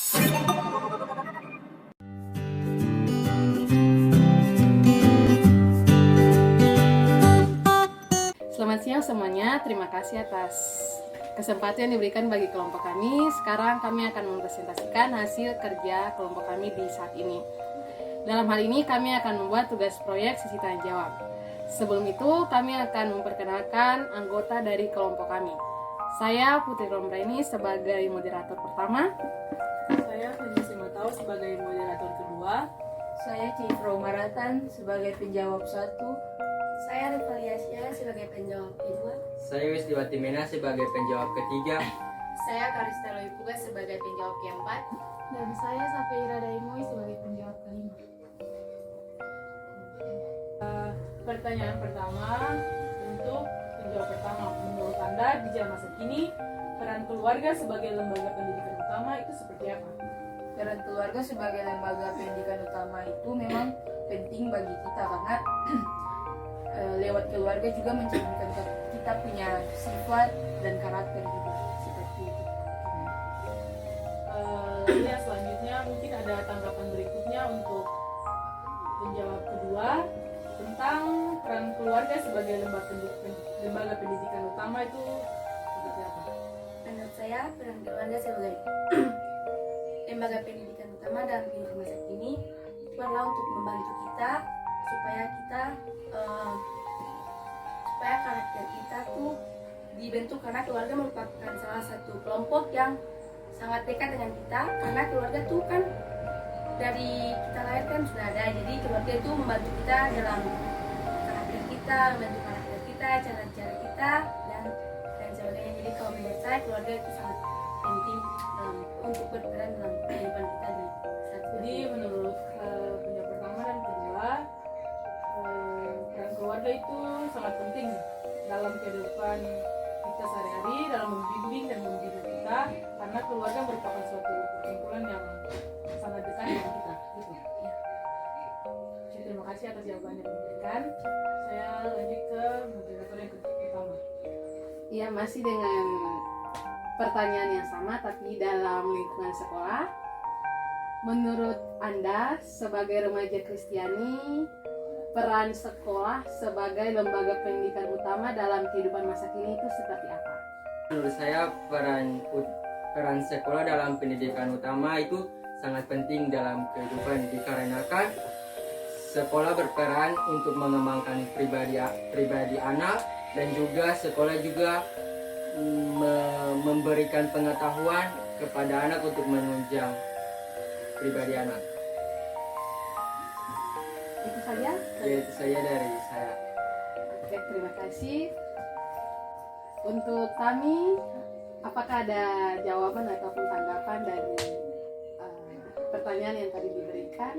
Selamat siang semuanya, terima kasih atas kesempatan yang diberikan bagi kelompok kami. Sekarang kami akan mempresentasikan hasil kerja kelompok kami di saat ini. Dalam hal ini kami akan membuat tugas proyek sesi tanya jawab. Sebelum itu kami akan memperkenalkan anggota dari kelompok kami. Saya Putri Romreni sebagai moderator pertama. Saya Fenisi Matau sebagai moderator kedua. Saya Cifro Maratan sebagai penjawab 1. Saya Revaliasia sebagai penjawab kedua. Saya Wisdiwati Mena sebagai penjawab ketiga. Saya Karista Loipuga sebagai penjawab keempat. Dan saya Safira Daimoy sebagai penjawab kelima. Pertanyaan pertama untuk penjawab pertama. Menurut Anda di zaman masa kini peran keluarga sebagai lembaga pendidikan utama itu seperti apa? Peran keluarga sebagai lembaga pendidikan utama itu memang penting bagi kita karena lewat keluarga juga mencerminkan kita punya sifat dan karakter juga seperti itu. Ya, selanjutnya mungkin ada tanggapan berikutnya untuk penjawab kedua tentang peran keluarga sebagai lembaga pendidikan utama itu seperti apa? Menurut saya, peran keluarga sebagai lembaga pendidikan utama dalam kehidupan masa kini itu adalah untuk membantu kita supaya karakter kita tuh dibentuk, karena keluarga merupakan salah satu kelompok yang sangat dekat dengan kita, karena keluarga tuh kan dari kita lahir kan sudah ada, jadi keluarga itu membantu kita dalam karakter kita, membantu karakter kita, cara-cara kita dan sebagainya. Jadi kalau menurut saya keluarga itu sangat penting untuk berperan dalam kehidupan kita di saat Jadi ini. menurut penjawab pertama dan kedua, peran keluarga itu sangat penting dalam kehidupan kita sehari-hari, dalam membimbing dan mendidik kita, karena keluarga merupakan suatu perkumpulan yang sangat dekat dengan kita. Gitu. Ya. Oke, terima kasih atas jawabannya yang diberikan. Saya lanjut ke moderator yang pertama. Ya, masih dengan pertanyaan yang sama tapi dalam lingkungan sekolah. Menurut Anda sebagai remaja Kristiani, peran sekolah sebagai lembaga pendidikan utama dalam kehidupan masa kini itu seperti apa? Menurut saya peran sekolah dalam pendidikan utama itu sangat penting dalam kehidupan, dikarenakan sekolah berperan untuk mengembangkan pribadi anak, dan juga sekolah juga memberikan pengetahuan kepada anak untuk menunjang pribadi anak. Itu saja. Ya, itu saja dari saya. Oke, terima kasih. Untuk kami, apakah ada jawaban ataupun tanggapan dari pertanyaan yang tadi diberikan?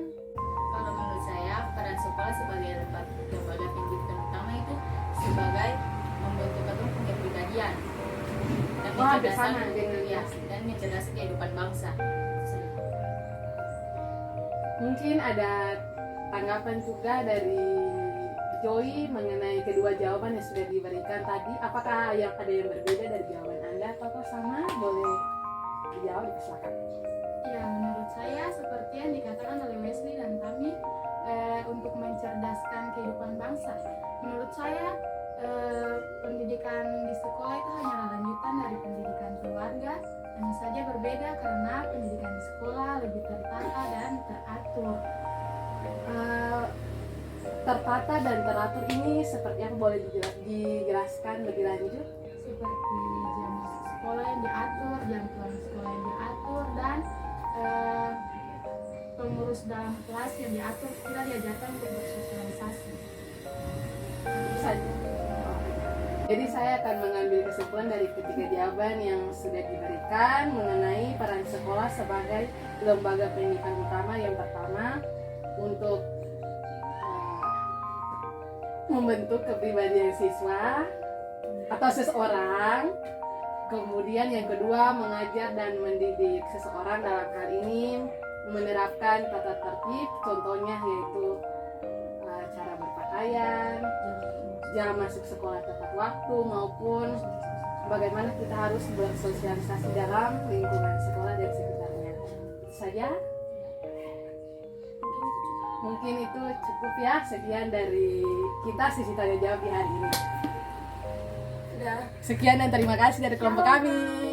Kalau menurut saya, peran sekolah sebagai lembaga pendidikan utama itu sebagai membentuk kita punya kepribadian dan dan mencerdaskan kehidupan bangsa. Mungkin ada tanggapan juga dari Joy mengenai kedua jawaban yang sudah diberikan tadi. Apakah ada yang berbeda dari jawaban Anda atau sama? Boleh dijawab, silakan. Ya, menurut saya seperti yang dikatakan oleh Wesley dan Tami, untuk mencerdaskan kehidupan bangsa. Menurut saya pendidikan di sekolah itu hanyalah lanjutan dari pendidikan keluarga, hanya saja berbeda karena pendidikan di sekolah lebih tertata dan teratur. Tertata dan teratur ini seperti apa, boleh dijelaskan lebih lanjut? Seperti jam masuk sekolah yang diatur, jam pulang sekolah yang diatur, dan pengurus dalam kelas yang diatur. Kita diajarkan untuk bersosialisasi. Saja. Jadi saya akan mengambil kesimpulan dari ketiga jawaban yang sudah diberikan mengenai peran sekolah sebagai lembaga pendidikan utama. Yang pertama, untuk membentuk kepribadian siswa atau seseorang. Kemudian yang kedua, mengajar dan mendidik seseorang, dalam hal ini menerapkan tata tertib, contohnya yaitu cara berpakaian, jam masuk sekolah tepat waktu, maupun bagaimana kita harus bersosialisasi dalam lingkungan sekolah dan sekitarnya. saja. Mungkin itu cukup ya, sekian dari kita sesi tanya jawab di hari ini. Sudah. Sekian dan terima kasih dari kelompok kami.